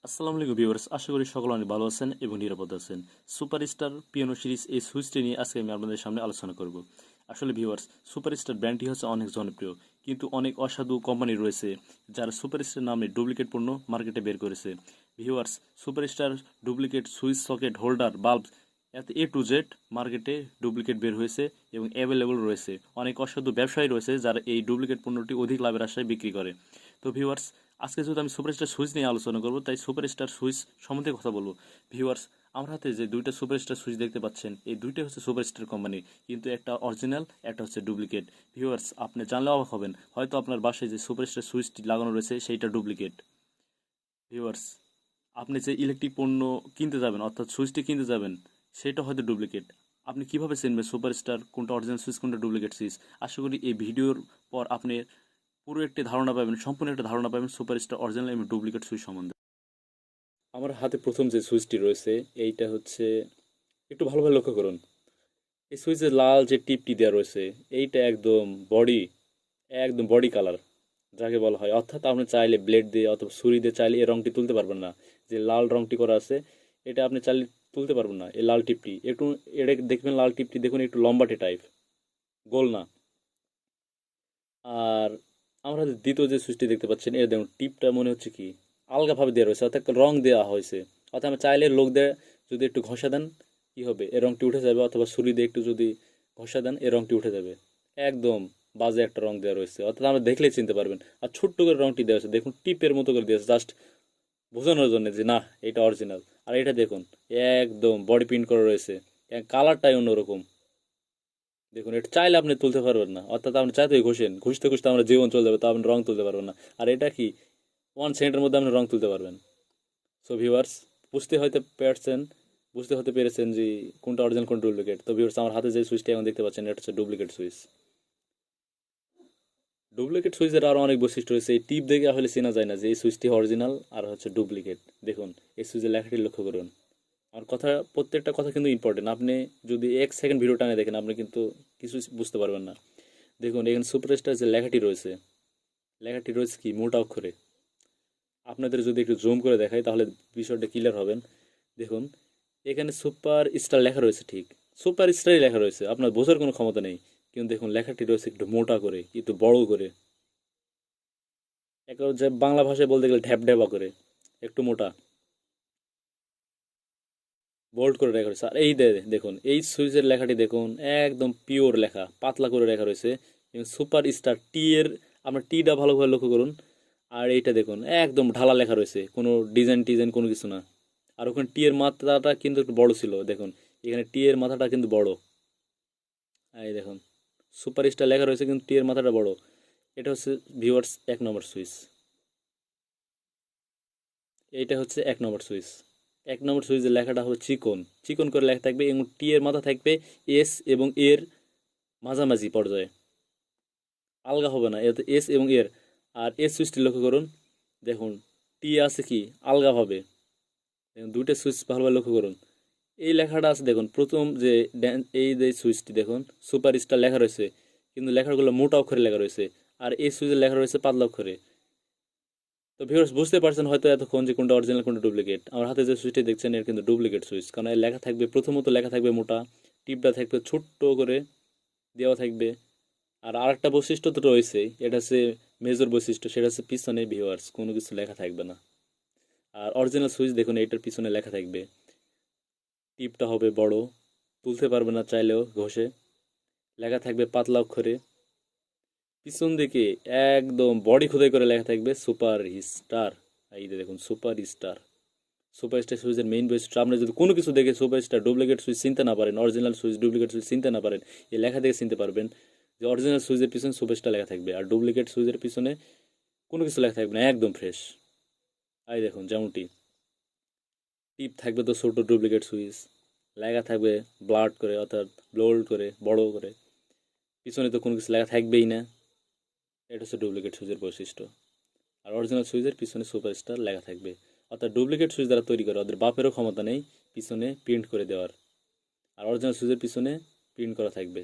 আসসালামু আলাইকুম ভিউয়ার্স, আশা করি সকলে অনেক ভালো আছেন এবং নিরাপদ আছেন। সুপারস্টার পিয়ানো সিরিজ এই সুইচটি নিয়ে আজকে আমি আপনাদের সামনে আলোচনা করব। আসলে ভিউয়ার্স, সুপারস্টার ব্র্যান্ডটি হচ্ছে অনেক জনপ্রিয়, কিন্তু অনেক অসাধু কোম্পানি রয়েছে যারা সুপারস্টার নামে ডুপ্লিকেট পণ্য মার্কেটে বের করেছে। Viewers, superstar duplicate switch, socket, holder, bulb এত A to Z মার্কেটে ডুপ্লিকেট বের হয়েছে এবং অ্যাভেলেবল রয়েছে। অনেক অসাধু ব্যবসায়ী রয়েছে যারা এই ডুপ্লিকেট পণ্যটি অধিক লাভের আশায় বিক্রি করে। তো ভিউয়ার্স, আজকে যেহেতু আমি সুপারস্টার সুইচ নিয়ে আলোচনা করব, তাই সুপারস্টার সুইচ সম্বন্ধে কথা বলবো। ভিউয়ার্স, আমার হাতে যে দুইটা সুপারস্টার সুইচ দেখতে পাচ্ছেন, এই দুইটাই হচ্ছে সুপারস্টার কোম্পানি, কিন্তু একটা অরিজিনাল, একটা হচ্ছে ডুপ্লিকেট। ভিউয়ার্স, আপনি জানলে অবাক হবেন, হয়তো আপনার বাসায় যে সুপারস্টার সুইচটি লাগানো রয়েছে সেইটা ডুপ্লিকেট। ভিউয়ার্স, আপনি যে ইলেকট্রিক পণ্য কিনতে যাবেন, অর্থাৎ সুইচটি কিনতে যাবেন, সেটা হয়তো ডুপ্লিকেট। আপনি কিভাবে চিনবেন সুপারস্টার কোনটা অরিজিনাল সুইচ, কোনটা ডুপ্লিকেট সুইচ? আশা করি এই ভিডিওর পর আপনি পুরো একটি ধারণা পাবেন, সম্পূর্ণ একটা ধারণা পাবেন সুপারস্টার অরিজিনাল এবং ডুপ্লিকেট সুইচ সম্বন্ধে। আমার হাতে প্রথম যে সুইচটি রয়েছে, এইটা হচ্ছে, একটু ভালোভাবে লক্ষ্য করুন, এই সুইচের লাল যে টিপটি দেওয়া রয়েছে, এইটা একদম বডি কালার যাকে বলা হয়। অর্থাৎ আপনি চাইলে ব্লেড দিয়ে অথবা ছুরি দিয়ে চাইলে এই রংটি তুলতে পারবেন না। যে লাল রংটি করা আছে, এটা আপনি চাইলে তুলতে পারবেন না। এই লাল টিপটি একটু, এটা দেখবেন, লাল টিপটি দেখুন একটু লম্বাটে টাইপ, গোল না। আর আমরা যে দ্বিতীয় যে সুইচটি দেখতে পাচ্ছেন, এর দেখুন টিপটা মনে হচ্ছে কি আলগাভাবে দেওয়া রয়েছে, অর্থাৎ রং দেওয়া হয়েছে। অর্থাৎ আমি চাইলে লোক দিয়ে যদি একটু ঘষা দেন, কি হবে, এর রংটি উঠে যাবে, অথবা ছুরি দিয়ে একটু যদি ঘষা দেন, এর রংটি উঠে যাবে। একদম বাজে একটা রং দেওয়া রয়েছে, অর্থাৎ আমরা দেখলেই চিনতে পারবেন। আর ছোট্ট করে রংটি দেওয়া আছে, দেখুন টিপের মতো করে দিয়েছে, জাস্ট বোঝানোর জন্য যে না, এটা অরিজিনাল। আর এটা দেখুন, একদম বডি প্রিন্ট করা রয়েছে, কালারটাই অন্যরকম। দেখুন, এটা চাইলে আপনি তুলতে পারবেন না, অর্থাৎ আপনি চাইতেই ঘষেন, ঘষতে ঘষতে আমরা জীবন চলে যাবে, তা আপনি রং তুলতে পারবেন না। আর এটা কি 1 সেকেন্ডের মধ্যে আপনি রং তুলতে পারবেন। সো ভিউয়ার্স, বুঝতে হয়তো পারছেন, বুঝতে হতে পেরেছেন যে কোনটা অরিজিনাল, কোনটা ডুপ্লিকেট। তো ভিউয়ার্স, আমার হাতে যে সুইচটা এখন দেখতে পাচ্ছেন, এটা হচ্ছে ডুপ্লিকেট সুইচ। ডুপ্লিকেট সুইচের আরও অনেক বৈশিষ্ট্য রয়েছে, এই টিপ দেখে আসলে চেনা যায় না যে এই সুইচটি অরিজিনাল আর হচ্ছে ডুপ্লিকেট। দেখুন, এই সুইচের লেখাটি লক্ষ্য করুন। আর কথা, প্রত্যেকটা কথা কিন্তু ইম্পর্টেন্ট। আপনি যদি 1 সেকেন্ড ভিডিও টানে দেখেন, আপনি কিন্তু কিছু বুঝতে পারবেন না। দেখুন, এখানে সুপারস্টার যে লেখাটি রয়েছে, লেখাটি রয়েছে কি মোটা অক্ষরে। আপনাদের যদি একটু জুম করে দেখাই তাহলে বিষয়টা ক্লিয়ার হবেন। দেখুন, এখানে সুপার স্টার লেখা রয়েছে, ঠিক সুপার স্টারই লেখা রয়েছে, আপনার বোঝার কোনো ক্ষমতা নেই। কিন্তু দেখুন, লেখাটি রয়েছে একটু মোটা করে, একটু বড় করে, এক যে বাংলা ভাষায় বলতে গেলে ঢ্যাপ ঢ্যাপা করে, একটু মোটা, বোল্ড করে লেখা রয়েছে। আর এই দেখুন, এই সুইচের লেখাটি দেখুন, একদম পিওর লেখা, পাতলা করে লেখা রয়েছে। এবং সুপার স্টার টি এর, আপনার টিটা ভালোভাবে লক্ষ্য করুন। আর এইটা দেখুন, একদম ঢালা লেখা রয়েছে, কোনো ডিজাইন টিজাইন কোনো কিছু না। আর ওখানে টি এর মাথাটা কিন্তু একটু বড় ছিল, দেখুন এখানে টি এর মাথাটা কিন্তু বড়। এই দেখুন, সুপার স্টার লেখা রয়েছে কিন্তু টি এর মাথাটা বড়। এটা হচ্ছে ভিউয়ার্স 1 নম্বর সুইচ। এইটা হচ্ছে 1 নম্বর সুইচ। 1 নম্বর সুইচের লেখাটা হবে চিকন, চিকন করে লেখা থাকবে, এবং টি এর মাথা থাকবে এস এবং এর মাঝামাঝি পর্যায়ে, আলগা হবে না, এতে এস এবং এর। আর এস সুইচটি লক্ষ্য করুন, দেখুন টি আছে কি আলগাভাবে। দেখুন দুইটা সুইচ ভালোভাবে লক্ষ্য করুন, এই লেখাটা আছে দেখুন, প্রথম যে এই যে সুইচটি দেখুন সুপার স্টার লেখা রয়েছে, কিন্তু লেখাগুলো মোটা অক্ষরে লেখা রয়েছে। আর এই সুইচের লেখা রয়েছে পাতলা অক্ষরে। তো ভিউয়ার্স, বুঝতে পারছেন হয়তো এতক্ষণ যে কোনটা অরিজিনাল, কোনটা ডুপ্লিকেট। আমার হাতে যে সুইচটি দেখছেন, এর কিন্তু ডুপ্লিকেট সুইচ, কারণ এর লেখা থাকবে, প্রথমত লেখা থাকবে মোটা, টিপটা থাকবে ছোট্ট করে দেওয়া থাকবে। আর আরেকটা বৈশিষ্ট্য তো রয়েছে, এটা হচ্ছে মেজর বৈশিষ্ট্য, সেটা হচ্ছে পিছনে ভিউয়ার্স কোনো কিছু লেখা থাকবে না। আর অরিজিনাল সুইচ দেখুন, এইটার পিছনে লেখা থাকবে, টিপটা হবে বড়, তুলতে পারবে না চাইলেও ঘষে, লেখা থাকবে পাতলা অক্ষরে। পিছন দিকে একদম বডি খোদাই করে লেখা থাকবে সুপার স্টার। এই যে দেখুন সুপার স্টার। সুপার স্টার সুইচের মেইন বৈশিষ্ট্য, আপনি যদি কোনো কিছু দেখে সুপার স্টার ডুপ্লিকেট সুইচ চিনতে না পারেন, অরিজিনাল সুইচ ডুপ্লিকেট সুইচ চিনতে না পারেন, এই লেখা দেখে চিনতে পারবেন যে অরিজিনাল সুইচের পিছনে সুপার স্টার লেখা থাকবে, আর ডুপ্লিকেট সুইচের পিছনে কোনো কিছু লেখা থাকবে না, একদম ফ্রেশ। এই দেখুন, যেমনটি টিপ থাকবে তো ছোটো ডুপ্লিকেট সুইচ, লেখা থাকবে ব্লাড করে, অর্থাৎ বোল্ড করে বড় করে, পিছনে তো কোনো কিছু লেখা থাকবেই না। এটা হচ্ছে ডুপ্লিকেট সুইচের বৈশিষ্ট্য। আর অরিজিনাল সুইচের পিছনে সুপারস্টার লেখা থাকবে, অর্থাৎ ডুপ্লিকেট সুইচ যারা তৈরি করে ওদের বাপেরও ক্ষমতা নেই পিছনে প্রিন্ট করে দেওয়ার। আর অরিজিনাল সুইচের পিছনে প্রিন্ট করা থাকবে।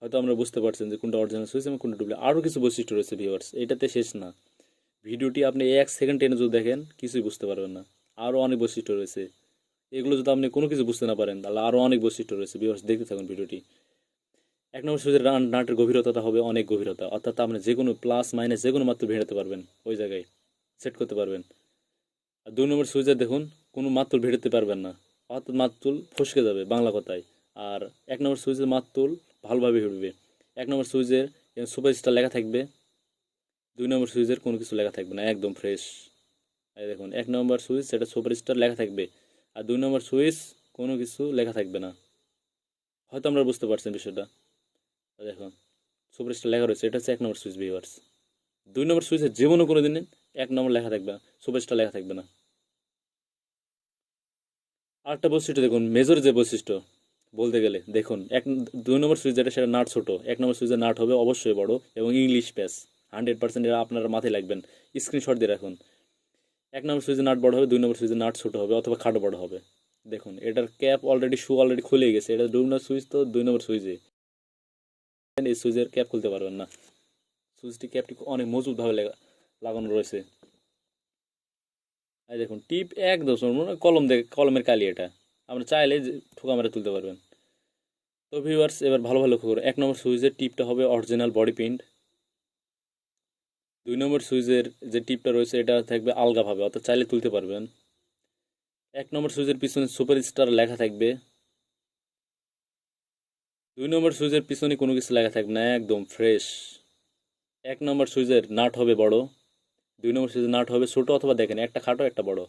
হয়তো আমরা বুঝতে পারছেন যে কোনটা অরিজিনাল সুইচ এবং কোনটা ডুপ্লিকেট। আরও কিছু বৈশিষ্ট্য রয়েছে ভিউয়ার্স, এটাতে শেষ না। ভিডিওটি আপনি 1 সেকেন্ড টেনে যদি দেখেন কিছুই বুঝতে পারবেন না। আরও অনেক বৈশিষ্ট্য রয়েছে, এগুলো যদি আপনি কোনো কিছু বুঝতে না পারেন তাহলে আরও অনেক বৈশিষ্ট্য রয়েছে। ভিউয়ার্স দেখতে থাকুন ভিডিওটি। 1 নম্বর সুইচের নাটের গভীরতাটা হবে অনেক গভীরতা, অর্থাৎ আপনি যে কোনো প্লাস মাইনাস যে কোনো মাত্র ভেড়াতে পারবেন, ওই জায়গায় সেট করতে পারবেন। আর 2 নম্বর সুইচে দেখুন কোনো মাত্তুল ভেড়াতে পারবেন না, অর্থাৎ মাত্তুল ফসকে যাবে বাংলা কথায়। আর 1 নম্বর সুইচের মাত্তুল ভালোভাবে ভিড়বে। 1 নম্বর সুইচের সুপারস্টার লেখা থাকবে, 2 নম্বর সুইচের কোনো কিছু লেখা থাকবে না, একদম ফ্রেশ। এই দেখুন 1 নম্বর সুইচ সেটা সুপারস্টার লেখা থাকবে, আর 2 নম্বর সুইচ কোনো কিছু লেখা থাকবে না। হয়তো আমরা বুঝতে পারছেন বিষয়টা। দেখুন সুপারস্টার লেখা রয়েছে, এটা হচ্ছে 1 নম্বর সুইচ ভিউয়ার্স। 2 নম্বর সুইচের জীবনও কোনো দিন 1 নম্বর লেখা থাকবে না, সুপারস্টার লেখা থাকবে না। আরেকটা বৈশিষ্ট্য দেখুন, মেজর যে বৈশিষ্ট্য বলতে গেলে দেখুন 2 নম্বর সুইচ যেটা সেটা নাট ছোটো, 1 নম্বর সুইচের নাট হবে অবশ্যই বড় এবং ইংলিশ প্যাচ 100%, এটা আপনারা মাথায় লাগবেন, স্ক্রিনশট দিয়ে রাখুন। 1 নম্বর সুইচের নাট বড় হবে, 2 নম্বর সুইচের নাট ছোটো হবে অথবা খাটো বড় হবে। দেখুন এটার ক্যাপ অলরেডি খুলে গেছে, এটা 2 নম্বর সুইচ, তো 2 নম্বর সুইচে এই সুইচের ক্যাপ খুলতে পারবেন না। সুইচটি ক্যাপটি অনেক মজবুতভাবে লাগানো রয়েছে। এই দেখুন টিপ একদম মানে কলমের কালি, এটা আপনি চাইলে ঠোকা মেরে তুলতে পারবেন। তো ভিউয়ার্স এবার ভালো ভালো লক্ষ্য করুন, 1 নম্বর সুইচের টিপটা হবে অরিজিনাল বডি প্রিন্ট। 2 নম্বর সুইচের যে টিপটা রয়েছে এটা থাকবে আলগাভাবে, অর্থাৎ চাইলে তুলতে পারবেন। 1 নম্বর সুইচের পিছনে সুপার স্টার লেখা থাকবে, 2 নম্বর সুইচের পিছনে কোনো কিছু লেখা থাকবে না, একদম ফ্রেশ। 1 নম্বর সুইচের নাট হবে বড়, 2 নম্বর সুইচের নাট হবে ছোট, অথবা দেখেন একটা খাটো একটা বড়।